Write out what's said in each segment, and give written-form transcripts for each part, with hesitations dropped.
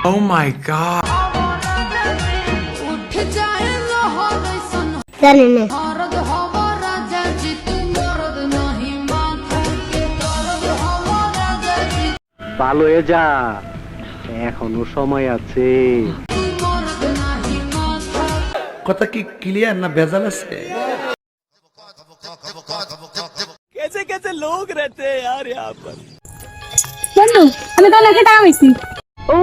Oh my god. জানি না। ভালো হয়ে যা, এখনো সময় আছে। কথা কি ক্লিয়ার না ভেজাল আছে? कैसे कैसे लोग रहते हैं यार यहाँ पर। বন্ধু আমি তো অনেক টাকা পাইছি। ও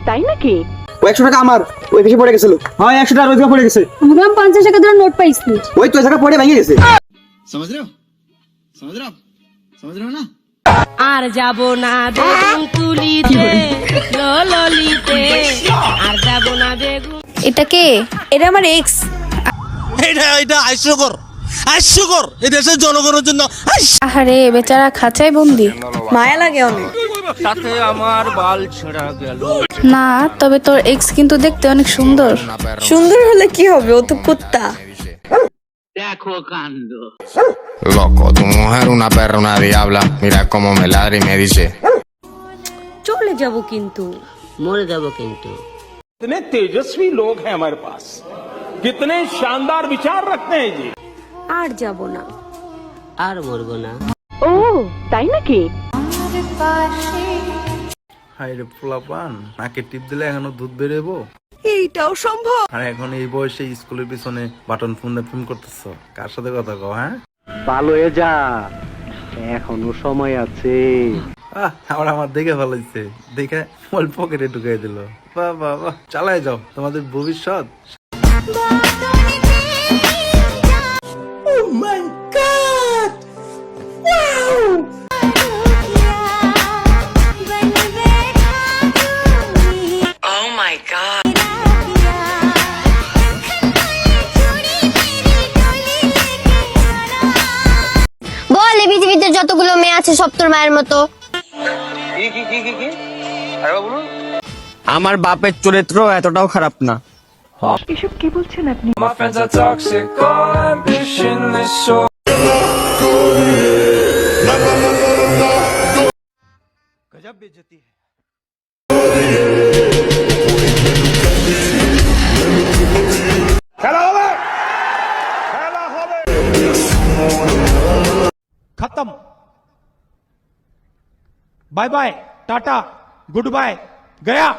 তাই নাকি? ও 100 টাকা আমার ওই দেশে পড়ে গেছিল। হ্যাঁ 100 টাকা রোজগার পড়ে গেছে। আমরা 50 টাকা ধরে নোট পাইছি। ওই তো জায়গা পড়ে ভেঙে গেছে। समझ रहे हो ना? আর যাব না বেগুন তুলিতে ললিতে আর যাব না বেগুন। এটা কে? এটা আমার এক্স। এটা হাস্যকর এই দেশের জনগণের জন্য। আহারে বেচারা খাঁচায় বন্দি, মায়া লাগে অনেক। সাথে আমার বাল ছেঁড়া গেল। না তবে তোর এক্স কিন্তু দেখতে অনেক সুন্দর। সুন্দর হলে কি হবে, ও তো কুত্তা। দেখো কাণ্ড। Loco, tu mujer una perra, una diabla. Mira cómo me ladra y me dice. চলে যাব কিন্তু মরে যাব কিন্তু। कितने तेजस्वी लोग हैं हमारे पास, कितने शानदार विचार रखते हैं जी। আর যাব না, আর মরবো না। ও তাই নাকি? হাই রে পোলাপান, নাকে টিপ দিলে এখনো দুধ বেরোবো? এইটাও সম্ভব? আর এখন এই বয়সে স্কুলের পিছনে বাটন ফোন করতেছ, কার সাথে কথা কও? হ্যাঁ ভালো হয়ে যা, এখনো সময় আছে। আমার দেখে ভালোইছে, দেখে মোবাইল পকেটে ঢুকাই দিল। বাহ বাহ বাহ, চালাই যাও, তোমাদের ভবিষ্যৎ। বল এই পৃথিবীতে যতগুলো মেয়ে আছে সব তোর মায়ের মতো। আমার বাপের চরিত্র এতটাও খারাপ না। এসব কি বলছেন আপনি? गजब बेइज्जती है। खत्म, bye bye, tata, goodbye, गया।